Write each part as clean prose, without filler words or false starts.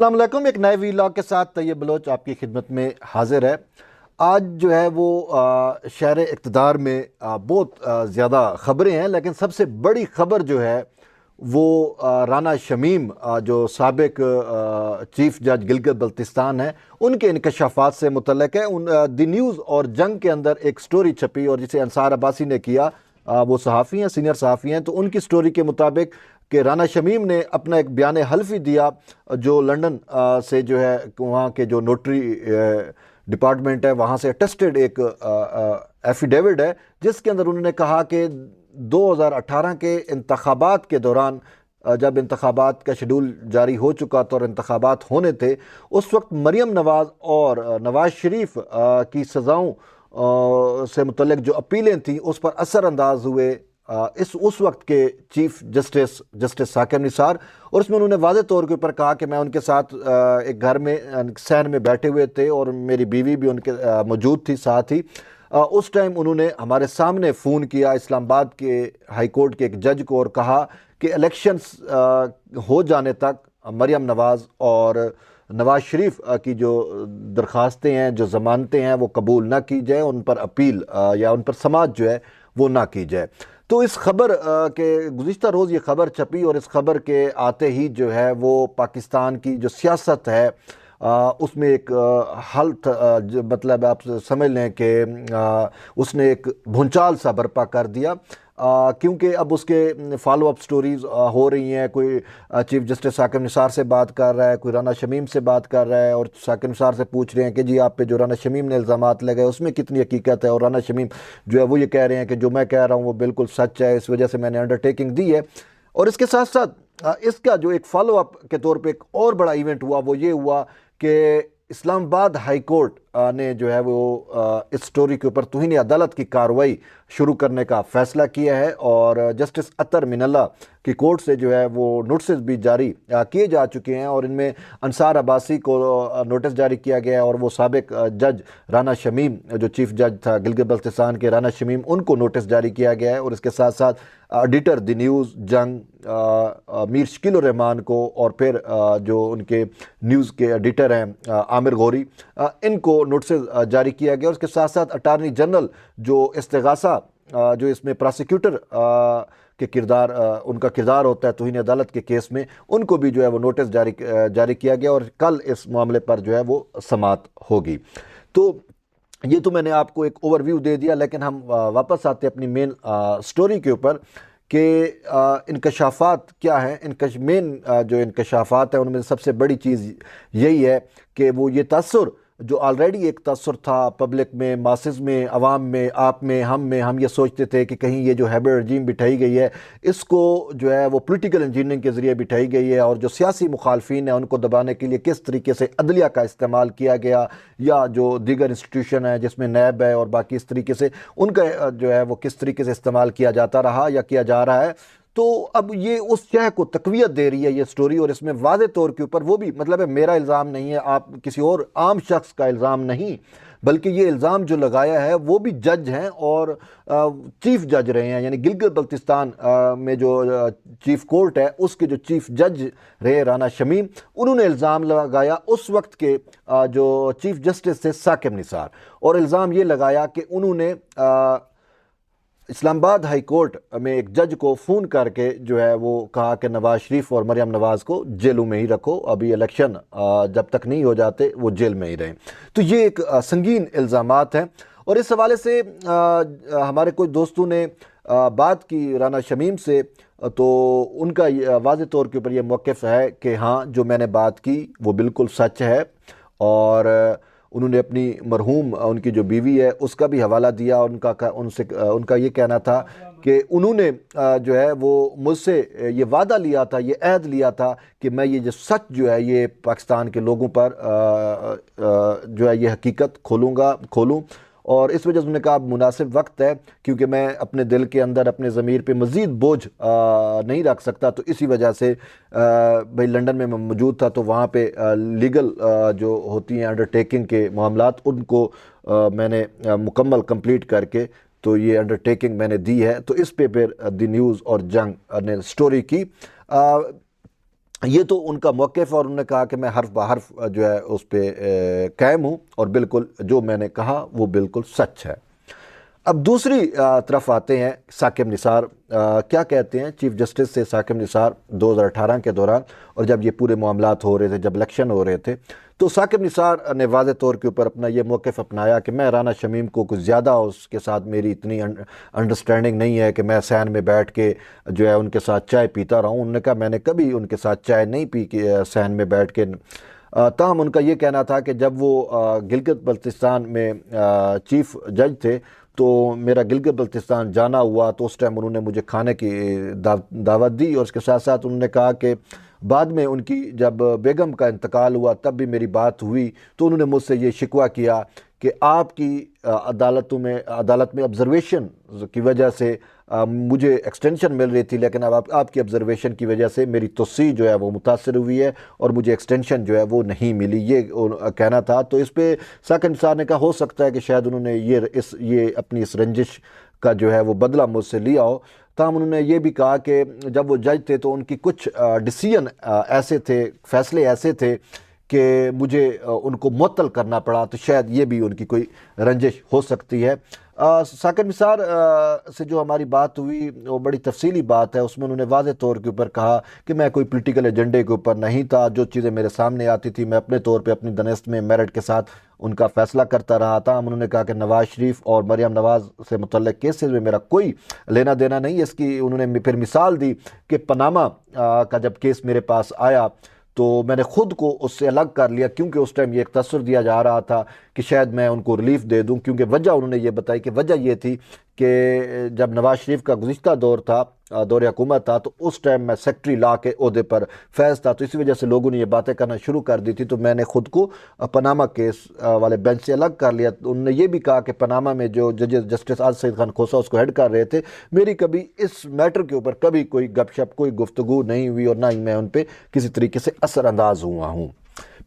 अस्सलाम वालेकुम। एक नए वीलॉग के साथ तैयब बलोच आपकी खिदमत में हाजिर है। आज जो है वो शहर इक़्तिदार में बहुत ज़्यादा ख़बरें हैं, लेकिन सबसे बड़ी ख़बर जो है वो राना शमीम जो साबिक चीफ जज गिलगित बल्तिस्तान है, उनके इंकशाफात से मुतल्लिक़ है। द न्यूज़ और जंग के अंदर एक स्टोरी छपी और जिसे अंसार अब्बासी ने किया। वो सहाफ़ी हैं, सीनियर सहाफ़ी हैं। तो उनकी स्टोरी के मुताबिक कि राना शमीम ने अपना एक बयान हल्फी दिया जो लंदन से जो है वहाँ के जो नोटरी डिपार्टमेंट है वहाँ से अटेस्टेड एक एफिडेविट है, जिसके अंदर उन्होंने कहा कि 2018 के इंतखाबात के दौरान जब इंतखाबात का शेड्यूल जारी हो चुका था और इंतखाबात होने थे, उस वक्त मरियम नवाज़ और नवाज़ शरीफ की सज़ाओं से मुतल्लिक जो अपीलें थीं उस पर असरअंदाज हुए उस वक्त के चीफ जस्टिस साकिब निसार। और उसमें उन्होंने वाज़े तौर के ऊपर कहा कि मैं उनके साथ एक घर में सहन में बैठे हुए थे और मेरी बीवी भी उनके मौजूद थी साथ ही। उस टाइम उन्होंने हमारे सामने फ़ोन किया इस्लामाबाद के हाई कोर्ट के एक जज को और कहा कि इलेक्शंस हो जाने तक मरियम नवाज़ और नवाज़ शरीफ की जो दरख्वास्तें हैं, जो ज़मानतें हैं, वो कबूल ना की जाए, उन पर अपील या उन पर समाअत जो है वो ना की जाए। तो इस खबर के गुज़िश्ता रोज़ ये खबर छपी और इस खबर के आते ही जो है वो पाकिस्तान की जो सियासत है उसमें एक मतलब आप समझ लें कि उसने एक भूचाल सा बर्पा कर दिया, क्योंकि अब उसके फॉलो अप स्टोरीज़ हो रही हैं। कोई चीफ जस्टिस साकिब निसार से बात कर रहा है, कोई राना शमीम से बात कर रहा है और साकिब निसार से पूछ रहे हैं कि जी आप पे जो राना शमीम ने इल्ज़ामात लगाए उसमें कितनी हकीकत है। और राना शमीम जो है वो ये कह रहे हैं कि जो मैं कह रहा हूँ वो बिल्कुल सच है, इस वजह से मैंने अंडरटेकिंग दी है। और इसके साथ साथ इसका जो एक फॉलो अप के तौर पर एक और बड़ा इवेंट हुआ वो ये हुआ कि इस्लामाबाद हाई कोर्ट ने जो है वो इस स्टोरी के ऊपर तौहीन अदालत की कार्रवाई शुरू करने का फ़ैसला किया है और जस्टिस अतर मिनल्ला की कोर्ट से जो है वो नोटिस भी जारी किए जा चुके हैं और इनमें अंसार अब्बासी को नोटिस जारी किया गया है और वो साबिक जज राना शमीम जो चीफ जज था गिलगित बल्तिस्तान के, राना शमीम, उनको नोटिस जारी किया गया है। और इसके साथ साथ एडिटर द न्यूज़ जंग मीर शकील रहमान को और फिर जो उनके न्यूज़ के एडिटर हैं आमिर गौरी, इनको नोटिस जारी किया गया। और उसके साथ साथ अटारनी जनरल जो इस्तिगासा जो इसमें प्रोसिक्यूटर के किरदार उनका किरदार होता है तौहीन अदालत के केस में, उनको भी जो है वो नोटिस जारी किया गया और कल इस मामले पर जो है वो समाअत होगी। तो ये तो मैंने आपको एक ओवरव्यू दे दिया, लेकिन हम वापस आते हैं अपनी मेन स्टोरी के ऊपर कि इंकशाफात क्या हैं। मेन जो इंकशाफात हैं उनमें सबसे बड़ी चीज़ यही है कि वो ये तसर जो ऑलरेडी एक तसर था पब्लिक में, मासेस में, अवाम में, आप में, हम ये सोचते थे कि कहीं ये जो हैबर रजीम बिठाई गई है इसको जो है वो पॉलिटिकल इंजीनियरिंग के ज़रिए बिठाई गई है और जो सियासी मुखालफिन है उनको दबाने के लिए किस तरीके से अदलिया का इस्तेमाल किया गया या जो दीगर इंस्टीट्यूशन है जिसमें नैब है और बाकी इस तरीके से उनका जो है वो किस तरीके से इस्तेमाल किया जाता रहा या किया जा रहा है। तो अब ये उस शह को तक़वियत दे रही है ये स्टोरी और इसमें वाज़े तौर के ऊपर वो भी मतलब है मेरा इल्ज़ाम नहीं है, आप किसी और आम शख्स का इल्ज़ाम नहीं, बल्कि ये इल्ज़ाम जो लगाया है वो भी जज हैं और चीफ जज रहे हैं, यानी गिलगित बल्तिस्तान में जो चीफ कोर्ट है उसके जो चीफ जज रहे राना शमीम, उन्होंने इल्ज़ाम लगाया उस वक्त के जो चीफ जस्टिस थे साकिब निसार। और इल्ज़ाम ये लगाया कि उन्होंने इस्लामाबाद हाई कोर्ट में एक जज को फ़ोन करके जो है वो कहा कि नवाज़ शरीफ और मरियम नवाज़ को जेलों में ही रखो, अभी इलेक्शन जब तक नहीं हो जाते वो जेल में ही रहें। तो ये एक संगीन इल्ज़ामात हैं और इस हवाले से हमारे कुछ दोस्तों ने बात की राना शमीम से, तो उनका वाज़े तौर के ऊपर ये मौक़िफ़ है कि हाँ जो मैंने बात की वो बिल्कुल सच है। और उन्होंने अपनी मरहूम उनकी जो बीवी है उसका भी हवाला दिया। उनका ये कहना था कि उन्होंने जो है वो मुझसे ये वादा लिया था, ये अहद लिया था कि मैं ये जो सच जो है ये पाकिस्तान के लोगों पर जो है ये हकीकत खोलूँ। और इस वजह से उन्होंने कहा मुनासिब वक्त है क्योंकि मैं अपने दिल के अंदर अपने ज़मीर पे मज़ीद बोझ नहीं रख सकता। तो इसी वजह से भाई लंदन में मैं मौजूद था तो वहाँ पे लीगल जो होती हैं अंडरटेकिंग के मामलात उनको मैंने मुकम्मल कंप्लीट करके तो ये अंडरटेकिंग मैंने दी है। तो इस पे फिर द न्यूज़ और जंग ने स्टोरी की। ये तो उनका मौक़िफ़, और उन्होंने कहा कि मैं हर्फ ब हर्फ जो है उस पे कायम हूँ और बिल्कुल जो मैंने कहा वो बिल्कुल सच है। अब दूसरी तरफ आते हैं साकिब निसार। क्या कहते हैं चीफ जस्टिस से साकिब निसार 2018 के दौरान, और जब ये पूरे मामलात हो रहे थे, जब इलेक्शन हो रहे थे, तो साकिब निसार ने वाज़े तौर के ऊपर अपना ये मौक़िफ़ अपनाया कि मैं राना शमीम को कुछ ज़्यादा उसके साथ मेरी इतनी अंडरस्टैंडिंग नहीं है कि मैं सैन में बैठ के जो है उनके साथ चाय पीता रहूँ। उन्होंने कहा मैंने कभी उनके साथ चाय नहीं पी कि सैन में बैठ के। ताहम उनका ये कहना था कि जब वो गिलगित बल्तिस्तान में चीफ जज थे, तो मेरा गिलगित बल्तिस्तान जाना हुआ, तो उस टाइम उन्होंने मुझे खाने की दावत दी, और उसके साथ साथ उन्होंने कहा कि बाद में उनकी जब बेगम का इंतकाल हुआ तब भी मेरी बात हुई, तो उन्होंने मुझसे ये शिकवा किया कि आपकी अदालत में ऑब्जर्वेशन की वजह से मुझे एक्सटेंशन मिल रही थी, लेकिन अब आपकी ऑब्जर्वेशन की वजह से मेरी तोसी जो है वो मुतासर हुई है और मुझे एक्सटेंशन जो है वो नहीं मिली, ये कहना था। तो इस पे साकिब निसार ने कहा हो सकता है कि शायद उन्होंने ये अपनी इस रंजिश का जो है वो बदला मुझसे लिया हो। ताहम उन्होंने ये भी कहा कि जब वो जज थे तो उनकी कुछ डिसीजन ऐसे थे, फैसले ऐसे थे कि मुझे उनको मुअत्तल करना पड़ा, तो शायद ये भी उनकी कोई रंजिश हो सकती है। साकिब निसार से जो हमारी बात हुई वो बड़ी तफसीली बात है, उसमें उन्होंने वाज़े तौर के ऊपर कहा कि मैं कोई पॉलिटिकल एजेंडे के ऊपर नहीं था, जो चीज़ें मेरे सामने आती थी मैं अपने तौर पे अपनी दनस्त में मेरिट के साथ उनका फ़ैसला करता रहा था। उन्होंने कहा कि नवाज़ शरीफ और मरियम नवाज़ से मुतल्लिक़ केसेस में मेरा कोई लेना देना नहीं है। इसकी उन्होंने फिर मिसाल दी कि पनामा का जब केस मेरे पास आया तो मैंने ख़ुद को उससे अलग कर लिया, क्योंकि उस टाइम ये एक तसर दिया जा रहा था कि शायद मैं उनको रिलीफ दे दूं, क्योंकि वजह उन्होंने ये बताई कि वजह ये थी कि जब नवाज़ शरीफ का गुज़िश्ता दौर था, दौर हुकूमत था, तो उस टाइम मैं सेक्रेटरी लॉ के ओहदे पर फैज़ था, तो इसी वजह से लोगों ने ये बातें करना शुरू कर दी थी, तो मैंने ख़ुद को पनामा केस वाले बेंच से अलग कर लिया। तो उन्होंने ये भी कहा कि पनामा में जो जजेस जस्टिस आज सईद खान खोसा उसको हेड कर रहे थे, मेरी कभी इस मैटर के ऊपर कभी कोई गपशप कोई गुफ्तगू नहीं हुई और ना ही मैं उन पर किसी तरीके से असरअंदाज हुआ हूँ।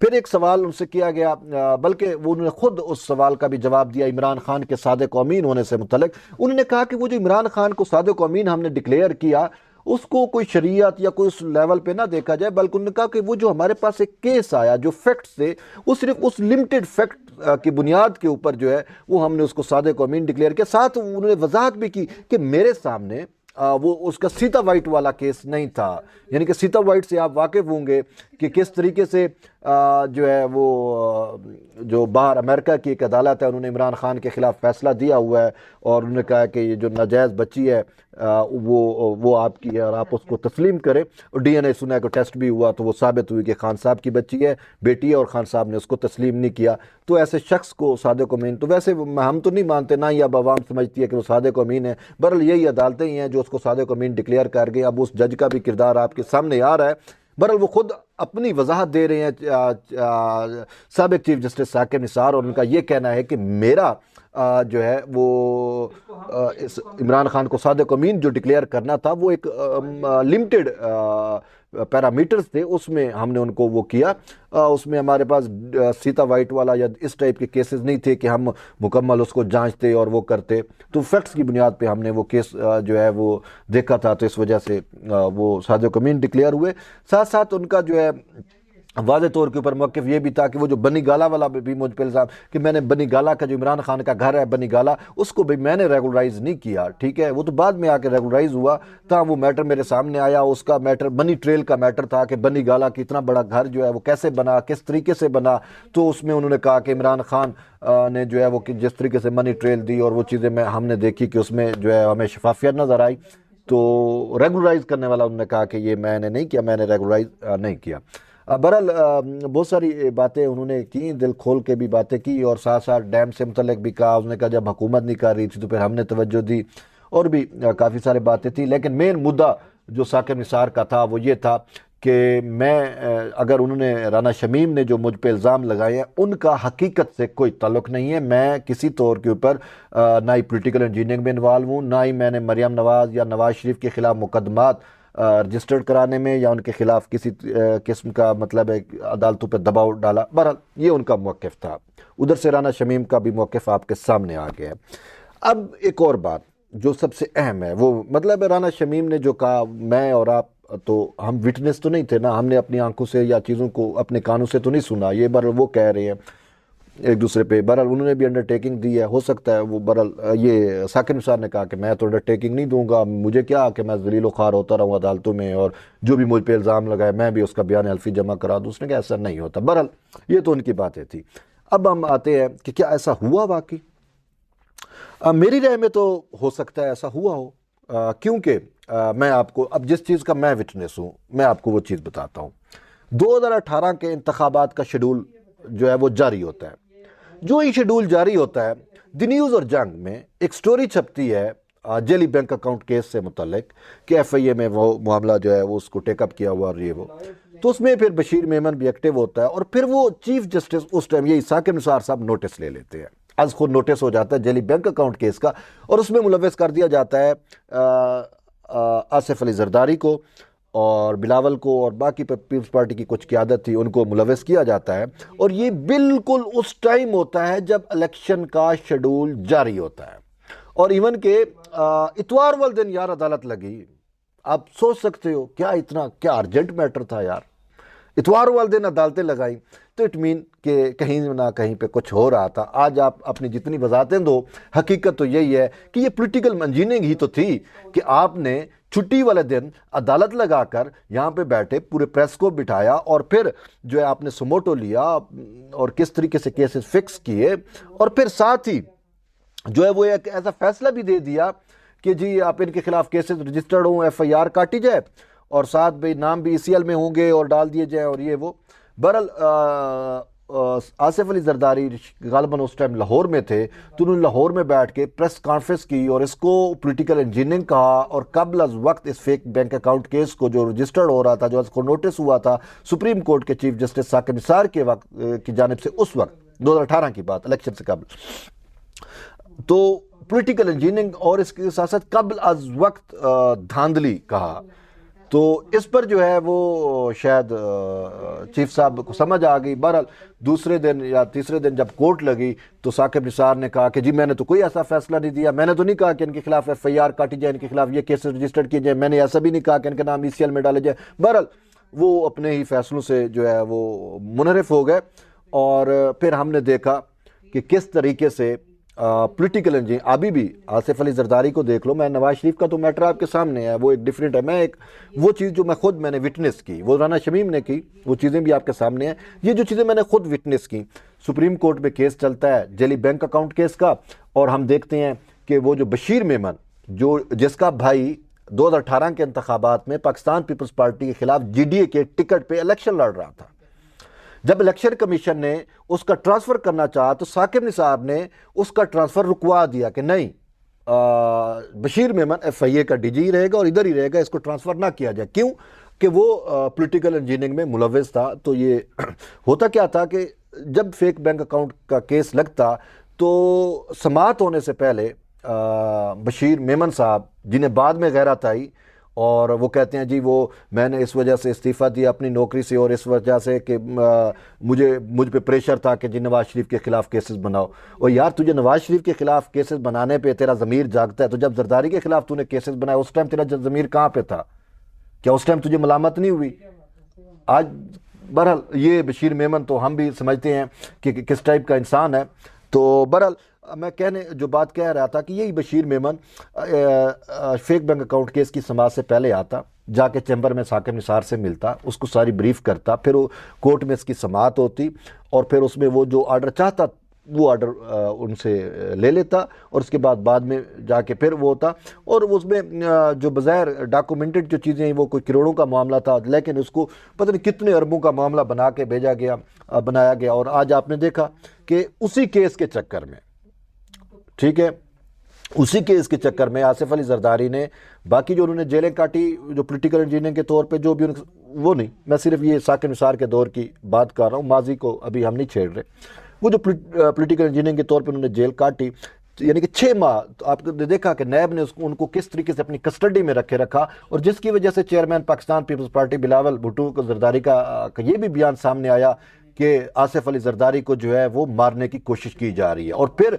फिर एक सवाल उनसे किया गया, बल्कि वो उन्होंने खुद उस सवाल का भी जवाब दिया इमरान खान के सादिक अमीन होने से मुतल्लिक। उन्होंने कहा कि वो जो इमरान खान को सादिक अमीन हमने डिक्लेयर किया उसको कोई शरीयत या कोई उस लेवल पे ना देखा जाए, बल्कि उन्होंने कहा कि वो जो हमारे पास एक केस आया जो फैक्ट्स थे वो सिर्फ उस लिमिटेड फैक्ट की बुनियाद के ऊपर जो है वो हमने उसको सादिक अमीन डिक्लेयर किया। साथ उन्होंने वजाहत भी की कि मेरे सामने वो उसका सीता वाइट वाला केस नहीं था, यानी कि सीता वाइट से आप वाकिफ़ होंगे कि किस तरीके से जो है वो जो बाहर अमेरिका की एक अदालत है उन्होंने इमरान खान के ख़िलाफ़ फ़ैसला दिया हुआ है और उन्होंने कहा कि ये जो नाजायज़ बच्ची है वो आपकी है और आप उसको तस्लीम करें। और DNA सुना को टेस्ट भी हुआ तो वो साबित हुई कि खान साहब की बच्ची है, बेटी है, और खान साहब ने उसको तस्लीम नहीं किया। तो ऐसे शख्स को सादिक अमीन, तो वैसे हम तो नहीं मानते, ना ही अब आवाम समझती है कि वो सादिक अमीन है, बहरहाल यही अदालतें ही हैं जो उसको सादिक अमीन डिक्लेयर कर गई। अब उस जज का भी किरदार आपके सामने आ रहा है, बहरहाल वो खुद अपनी वजाहत दे रहे हैं साबिक चीफ जस्टिस साकिब निसार, और उनका ये कहना है कि मेरा जो है वो इस इमरान खान को सादिक अमीन जो डिक्लेयर करना था वो एक लिमिटेड पैरामीटर्स थे, उसमें हमने उनको वो किया। उसमें हमारे पास सीता वाइट वाला या इस टाइप के केसेस नहीं थे कि हम मुकम्मल उसको जांचते और वो करते, तो फैक्ट्स की बुनियाद पे हमने वो केस जो है वो देखा था, तो इस वजह से वो सादिक अमीन डिक्लेयर हुए। साथ साथ उनका जो है वाज़े तौर के ऊपर मौक़िफ़ ये भी था कि वो जो बनी गाला वाला भी मुझ पर इल्ज़ाम कि मैंने बनी गाला का जो इमरान खान का घर है बनी गाला उसको भी मैंने रेगुलराइज़ नहीं किया, ठीक है, वो तो बाद में आके रेगुलराइज़ हुआ था। वो मैटर मेरे सामने आया, उसका मैटर बनी ट्रेल का मैटर था कि बनी गाला की इतना बड़ा घर जो है वो कैसे बना, किस तरीके से बना। तो उसमें उन्होंने कहा कि इमरान खान ने जो है वो जिस तरीके से मनी ट्रेल दी और वो चीज़ें मैं हमने देखी कि उसमें जो है हमें शफाफियत नज़र आई, तो रेगुलराइज़ करने वाला उन्होंने कहा कि ये मैंने नहीं किया, मैंने रेगुलराइज़ नहीं किया। बहरहाल बहुत सारी बातें उन्होंने की, दिल खोल के भी बातें की, और साथ साथ डैम से मुतल्लिक भी कहा। उसने कहा जब हुकूमत नहीं कर रही थी तो फिर हमने तवज्जो दी, और भी काफ़ी सारे बातें थी। लेकिन मेन मुद्दा जो साकिब निसार का था वो ये था कि मैं अगर उन्होंने राना शमीम ने जो मुझ पे इल्ज़ाम लगाए हैं उनका हकीकत से कोई ताल्लुक़ नहीं है। मैं किसी तौर के ऊपर ना ही पोलिटिकल इंजीनियरिंग में इन्वॉल्व हूँ, ना ही मैंने मरियम नवाज़ या नवाज़ शरीफ के ख़िलाफ़ मुकदमात रजिस्टर्ड कराने में या उनके ख़िलाफ़ किसी किस्म का मतलब है अदालतों पर दबाव डाला। बहरहाल ये उनका मौक़िफ़ था। उधर से राना शमीम का भी मौक़िफ़ आपके सामने आ गया है। अब एक और बात जो सबसे अहम है वो मतलब राना शमीम ने जो कहा, मैं और आप तो हम विटनेस तो नहीं थे ना, हमने अपनी आंखों से या चीज़ों को अपने कानों से तो नहीं सुना। ये बहरहाल वो कह रहे हैं एक दूसरे पे, बहरहाल उन्होंने भी अंडरटेकिंग दी है, हो सकता है वो बहरहाल ये साकिब निसार ने कहा कि मैं तो अंडरटेकिंग नहीं दूंगा, मुझे क्या कि मैं जलीलो ख्वार होता रहूँ अदालतों में और जो भी मुझ पे इल्ज़ाम लगाए मैं भी उसका बयान हल्फी जमा करा दूँ। उसने कहा ऐसा नहीं होता। बहरहाल ये तो उनकी बातें थी। अब हम आते हैं कि क्या ऐसा हुआ वाकई। मेरी राय में तो हो सकता है ऐसा हुआ हो, क्योंकि मैं आपको अब जिस चीज़ का मैं विटनेस हूँ मैं आपको वो चीज़ बताता हूँ। 2018 के इंतखाबात का शेड्यूल जो है वो जारी होता है। जो ये शेड्यूल जारी होता है, द न्यूज़ और जंग में एक स्टोरी छपती है जेली बैंक अकाउंट केस से मुतल्लिक कि एफआईए में वो मामला जो है वो उसको टेकअप किया हुआ और ये वो। तो उसमें फिर बशीर मेमन भी एक्टिव होता है और फिर वो चीफ जस्टिस उस टाइम ये साकिब निसार साहब नोटिस ले लेते हैं। आज खुद नोटिस हो जाता है जेली बैंक अकाउंट केस का और उसमें मुलव्वस कर दिया जाता है आसिफ अली जरदारी को और बिलावल को और बाकी पीपल्स पार्टी की कुछ क़यादत थी उनको मुलव्वस किया जाता है। और ये बिल्कुल उस टाइम होता है जब इलेक्शन का शेड्यूल जारी होता है और इवन के इतवार वाले दिन यार अदालत लगी। आप सोच सकते हो क्या इतना क्या अर्जेंट मैटर था यार, इतवार वाले दिन अदालतें लगाई, तो इट मीन कि कहीं ना कहीं पे कुछ हो रहा था। आज आप अपनी जितनी वजाहतें दो, हकीकत तो यही है कि ये पॉलिटिकल मंजीनिंग ही तो थी कि आपने छुट्टी वाले दिन अदालत लगाकर यहाँ पे बैठे पूरे प्रेस को बिठाया और फिर जो है आपने सुमोटो लिया और किस तरीके से केसेस फिक्स किए और फिर साथ ही जो है वो एक ऐसा फैसला भी दे दिया कि जी आप इनके खिलाफ केसेस रजिस्टर्ड हों, एफआईआर काटी जाए और साथ भाई नाम भी ईसीएल में होंगे और डाल दिए जाए और ये वो। बहरहाल आसिफ अली जरदारी गालिबन उस टाइम लाहौर में थे, तो उन्होंने लाहौर में बैठ के प्रेस कॉन्फ्रेंस की और इसको पॉलिटिकल इंजीनियरिंग कहा और कबल अज वक्त इस फेक बैंक अकाउंट केस को जो रजिस्टर्ड हो रहा था, जो उसको नोटिस हुआ था सुप्रीम कोर्ट के चीफ जस्टिस साकिब निसार के वक्त की जानिब से, उस वक्त 2018 की बात, इलेक्शन से कबल, तो पॉलिटिकल इंजीनियरिंग और इसके साथ साथ कबल अज वक्त धांधली कहा। तो इस पर जो है वो शायद चीफ साहब को समझ आ गई। बहरहाल दूसरे दिन या तीसरे दिन जब कोर्ट लगी तो साकिब निसार ने कहा कि जी मैंने तो कोई ऐसा फैसला नहीं दिया, मैंने तो नहीं कहा कि इनके खिलाफ एफआईआर काटी जाए, इनके खिलाफ ये केसेस रजिस्टर्ड किए जाए, मैंने ऐसा भी नहीं कहा कि इनके नाम ईसीएल में डाले जाए। बहरहाल वो अपने ही फैसलों से जो है वो मुनहरिफ हो गए और फिर हमने देखा कि किस तरीके से पॉलिटिकल इंजीनियर अभी भी आसिफ अली जरदारी को देख लो, मैं नवाज शरीफ का तो मैटर आपके सामने है, वो एक डिफरेंट है। मैं एक वो चीज़ जो मैं खुद मैंने विटनेस की, वो राना शमीम ने की, वो चीज़ें भी आपके सामने हैं। ये जो चीज़ें मैंने खुद विटनेस की, सुप्रीम कोर्ट में केस चलता है जेली बैंक अकाउंट केस का और हम देखते हैं कि वो जो बशीर मेमन जो जिसका भाई 2018 के इंतखाबात में पाकिस्तान पीपल्स पार्टी के खिलाफ जीडीए के टिकट पर इलेक्शन लड़ रहा था, जब इलेक्शन कमीशन ने उसका ट्रांसफ़र करना चाहा तो साकिब निसार ने उसका ट्रांसफ़र रुकवा दिया कि नहीं, बशीर मेमन एफआईए का डीजी रहेगा और इधर ही रहेगा, इसको ट्रांसफ़र ना किया जाए। क्यों कि वो पॉलिटिकल इंजीनियरिंग में मुलव्वस था। तो ये होता क्या था कि जब फेक बैंक अकाउंट का केस लगता तो समाअत होने से पहले बशीर मेमन साहब, जिन्हें बाद में गैरत आई और वो कहते हैं जी वो मैंने इस वजह से इस्तीफ़ा दिया अपनी नौकरी से और इस वजह से कि मुझ पे प्रेशर था कि जी नवाज शरीफ के ख़िलाफ़ केसेस बनाओ। और यार तुझे नवाज शरीफ के ख़िलाफ़ केसेस बनाने पे तेरा ज़मीर जागता है, तो जब जरदारी के ख़िलाफ़ तूने केसेस बनाए उस टाइम तेरा ज़मीर कहाँ पे था? क्या उस टाइम तुझे मलामत नहीं हुई? आज बहरहाल ये बशीर मेमन तो हम भी समझते हैं कि किस टाइप का इंसान है। तो बहरहाल मैं कहने जो बात कह रहा था कि यही Bashir Memon fake bank account case की समाअत से पहले आता, जाके चैम्बर में साकिब निसार से मिलता, उसको सारी ब्रीफ करता, फिर वो कोर्ट में इसकी समाअत होती और फिर उसमें वो जो ऑर्डर चाहता वो ऑर्डर उनसे ले लेता और उसके बाद में जाके फिर वो होता। और उसमें जो बज़ाहिर डॉक्यूमेंटेड जो चीज़ें वो कोई करोड़ों का मामला था, लेकिन उसको पता नहीं कितने अरबों का मामला बना के भेजा गया, बनाया गया। और आज आपने देखा कि उसी केस के चक्कर में, ठीक है, उसी केस के चक्कर में आसिफ अली जरदारी ने बाकी जो उन्होंने जेलें काटी जो पॉलिटिकल इंजीनियरिंग के तौर पे जो भी वो नहीं, मैं सिर्फ ये साकिब निसार के दौर की बात कर रहा हूँ, माजी को अभी हम नहीं छेड़ रहे। वो जो पॉलिटिकल इंजीनियरिंग के तौर पे उन्होंने जेल काटी, यानी कि 6 माह, तो आपने देखा कि नैब ने उनको किस तरीके से अपनी कस्टडी में रखा और जिसकी वजह से chairman Pakistan Peoples Party Bilawal Bhutto को जरदारी का ये भी बयान सामने आया कि आसिफ अली जरदारी को जो है वो मारने की कोशिश की जा रही है। और फिर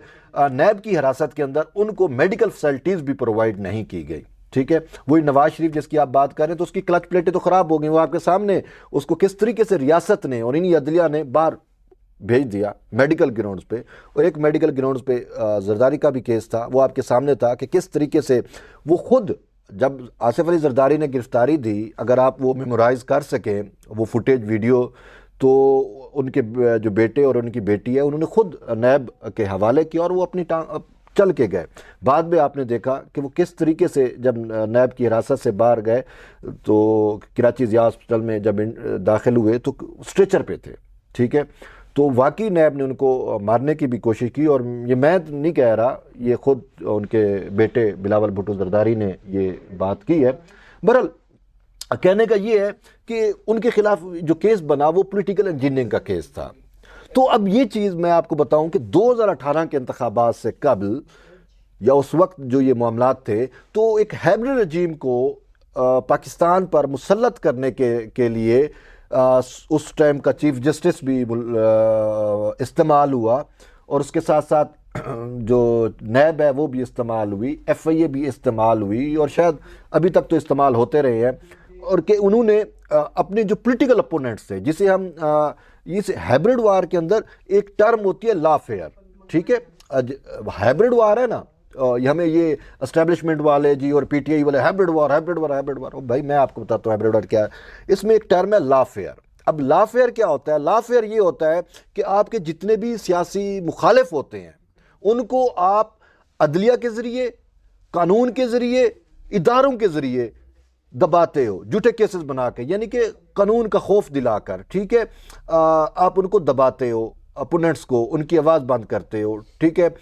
नैब की हिरासत के अंदर उनको मेडिकल फैसिलिटीज़ भी प्रोवाइड नहीं की गई। ठीक है। वही नवाज शरीफ जिसकी आप बात कर रहे हैं, तो उसकी क्लच प्लेटें तो ख़राब हो गई, वो आपके सामने। उसको किस तरीके से रियासत ने और इन्हीं अदलिया ने बाहर भेज दिया मेडिकल ग्राउंड्स पे। और एक मेडिकल ग्राउंड्स पे जरदारी का भी केस था, वो आपके सामने था कि किस तरीके से वो खुद, जब आसिफ अली जरदारी ने गिरफ्तारी दी, अगर आप वो मेमोराइज कर सकें वो फुटेज वीडियो, तो उनके जो बेटे और उनकी बेटी है उन्होंने खुद नैब के हवाले किया और वो अपनी टांग चल के गए। बाद में आपने देखा कि वो किस तरीके से जब नैब की हिरासत से बाहर गए तो कराची ज़िया हॉस्पिटल में जब दाखिल हुए तो स्ट्रेचर पे थे, ठीक है। तो वाकई नैब ने उनको मारने की भी कोशिश की, और ये मैं नहीं कह रहा, ये खुद उनके बेटे बिलावल भुट्टो जरदारी ने ये बात की है। बहरहाल कहने का ये है कि उनके खिलाफ जो केस बना वो पॉलिटिकल इंजीनियरिंग का केस था। तो अब ये चीज़ मैं आपको बताऊं कि 2018 के इंतखाबात से कबल या उस वक्त जो ये मामलात थे, तो एक हाइब्रिड रजीम को पाकिस्तान पर मुसल्लत करने के लिए उस टाइम का चीफ जस्टिस भी इस्तेमाल हुआ, और उसके साथ साथ जो नैब है वो भी इस्तेमाल हुई, FIA भी इस्तेमाल हुई, और शायद अभी तक तो इस्तेमाल होते रहे हैं। और कि उन्होंने अपने जो पॉलिटिकल अपोनेंट्स थे, जिसे हम इस हाइब्रिड वार के अंदर एक टर्म होती है लॉफेयर, ठीक है। हाइब्रिड वार है ना, हमें ये एस्टेब्लिशमेंट वाले जी और PTI वाले हाइब्रिड वार हाइब्रिड वार हाइब्रिड वार, भाई मैं आपको बताता हूँ हाइब्रिड वार क्या है। इसमें एक टर्म है लॉफेयर। अब लॉफेयर क्या होता है? लॉफेयर ये होता है कि आपके जितने भी सियासी मुखालिफ होते हैं उनको आप अदलिया के ज़रिए, कानून के ज़रिए, इदारों के ज़रिए दबाते हो, झूठे केसेस बना के, यानी कि कानून का खौफ दिलाकर, ठीक है। आप उनको दबाते हो, अपोनेंट्स को उनकी आवाज़ बंद करते हो, ठीक है।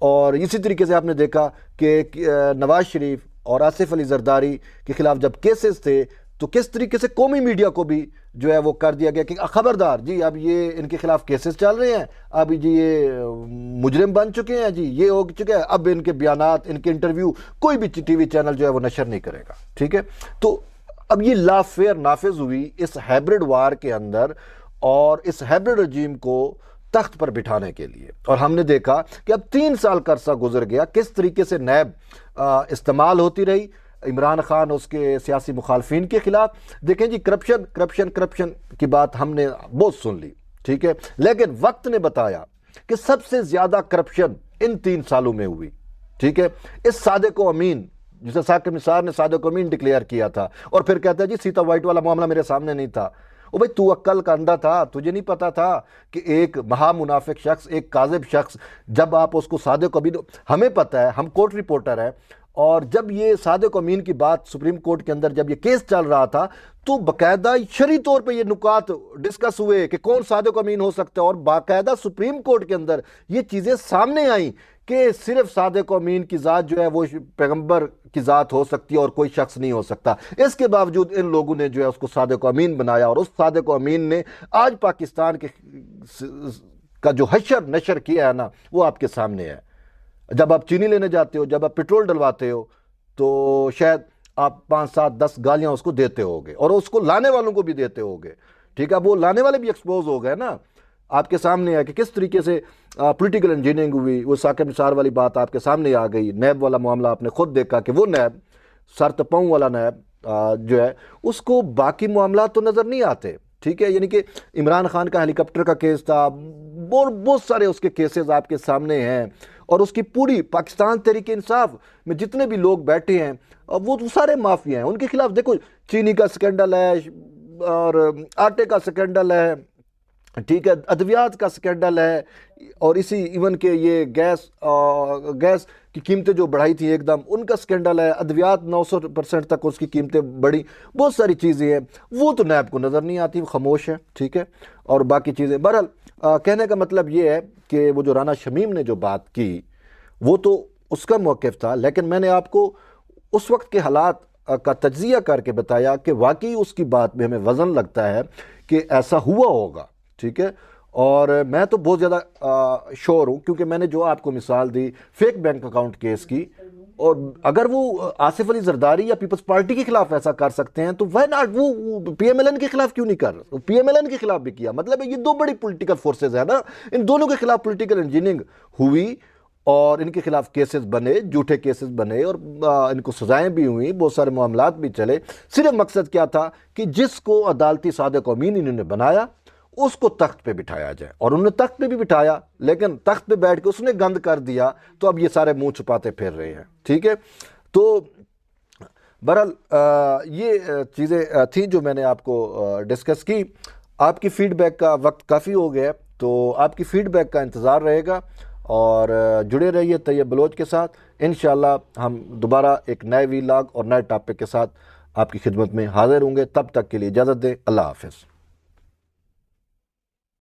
और इसी तरीके से आपने देखा कि नवाज शरीफ और आसिफ अली जरदारी के खिलाफ जब केसेस थे तो किस तरीके से कौमी मीडिया को भी जो है वो कर दिया गया कि खबरदार जी, अब ये इनके खिलाफ केसेस चल रहे हैं, अब जी ये मुजरिम बन चुके हैं जी, ये हो चुके हैं, अब इनके बयानात, इनके इंटरव्यू कोई भी TV चैनल जो है वो नशर नहीं करेगा, ठीक है। तो अब ये लॉफेयर नाफिज हुई इस हाइब्रिड वार के अंदर और इस हाइब्रिड रजीम को तख्त पर बिठाने के लिए। और हमने देखा कि अब 3 साल का अरसा गुजर गया, किस तरीके से नैब इस्तेमाल होती रही इमरान खान उसके सियासी मुखालफिन के खिलाफ। देखें जी, करप्शन करप्शन करप्शन की बात हमने बहुत सुन ली, ठीक है, लेकिन वक्त ने बताया कि सबसे ज्यादा करप्शन इन 3 सालों में हुई, ठीक है। इस सादिक अमीन, जिसे साकिब निसार ने सादिक अमीन डिक्लेयर किया था, और फिर कहता है जी सीता वाइट वाला मामला मेरे सामने नहीं था। ओ भाई, तू अक्ल का अंधा था, तुझे नहीं पता था कि एक महामुनाफिक शख्स, एक काजिब शख्स, जब आप उसको सादिक अमीन, हमें पता है, हम कोर्ट रिपोर्टर हैं, और जब ये सादिक अमीन की बात सुप्रीम कोर्ट के अंदर जब ये केस चल रहा था तो बाकायदा शरई तौर पे ये नुकात डिस्कस हुए कि कौन सादिक अमीन हो सकता है, और बाकायदा सुप्रीम कोर्ट के अंदर ये चीज़ें सामने आई कि सिर्फ सादिक अमीन की ज़ात जो है वो पैगंबर की ज़ात हो सकती है और कोई शख्स नहीं हो सकता। इसके बावजूद इन लोगों ने जो है उसको सादिक अमीन बनाया, और उस सादिक अमीन ने आज पाकिस्तान के का जो हशर नशर किया है ना, वो आपके सामने है। जब आप चीनी लेने जाते हो, जब आप पेट्रोल डलवाते हो, तो शायद आप 5, 7, 10 गालियां उसको देते होगे, और उसको लाने वालों को भी देते होगे, ठीक है। वो लाने वाले भी एक्सपोज हो गए ना, आपके सामने है कि किस तरीके से पॉलिटिकल इंजीनियरिंग हुई। वो साकिब निसार वाली बात आपके सामने आ गई। नैब वाला मामला आपने खुद देखा कि वो नैब, सर तपाऊ वाला नैब जो है उसको बाकी मामला तो नज़र नहीं आते, ठीक है। यानी कि इमरान खान का हेलीकॉप्टर का केस था, बहुत सारे उसके केसेस आपके सामने हैं, और उसकी पूरी पाकिस्तान तहरीक इंसाफ में जितने भी लोग बैठे हैं वो तो सारे माफिया हैं। उनके खिलाफ देखो, चीनी का स्कैंडल है, और आटे का स्कैंडल है, ठीक है, अद्वियात का स्कैंडल है, और इसी इवन के ये गैस की कीमतें जो बढ़ाई थी एकदम, उनका स्कैंडल है। अद्वियात 900% तक उसकी कीमतें बढ़ी, बहुत सारी चीज़ें हैं, वो तो नैब को नज़र नहीं आती, खामोश है, ठीक है। और बाकी चीज़ें, बहरहाल कहने का मतलब ये है कि वो जो राना शमीम ने जो बात की वो तो उसका मौक़िफ़ था, लेकिन मैंने आपको उस वक्त के हालात का तज्ज़िया करके बताया कि वाकई उसकी बात में हमें वज़न लगता है कि ऐसा हुआ होगा, ठीक है। और मैं तो बहुत ज़्यादा श्योर हूँ, क्योंकि मैंने जो आपको मिसाल दी फेक बैंक अकाउंट केस की, और अगर वो आसिफ अली जरदारी या पीपल्स पार्टी के खिलाफ ऐसा कर सकते हैं तो वह नॉट वो PMLN के खिलाफ क्यों नहीं कर रहे? PMLN के खिलाफ भी किया, मतलब ये 2 बड़ी पॉलिटिकल फोर्सेज है ना, इन दोनों के खिलाफ पॉलिटिकल इंजीनियरिंग हुई, और इनके खिलाफ केसेस बने, झूठे केसेस बने, और इनको सजाएं भी हुई, बहुत सारे मामलात भी चले। सिर्फ मकसद क्या था कि जिसको अदालती सादिक अमीन इन्होंने बनाया उसको तख्त पे बिठाया जाए, और उन्होंने तख्त पे भी बिठाया, लेकिन तख्त पे बैठ के उसने गंद कर दिया, तो अब ये सारे मुंह छुपाते फिर रहे हैं। ठीक है, तो बहरहाल ये चीज़ें थी जो मैंने आपको डिस्कस की। आपकी फ़ीडबैक का वक्त काफ़ी हो गया, तो आपकी फ़ीडबैक का इंतज़ार रहेगा, और जुड़े रहिए तैयब बलोच के साथ। इंशाल्लाह हम दोबारा एक नए वीलॉग और नए टॉपिक के साथ आपकी खिदमत में हाजिर होंगे। तब तक के लिए इजाज़त दें। अल्लाह हाफ़िज़।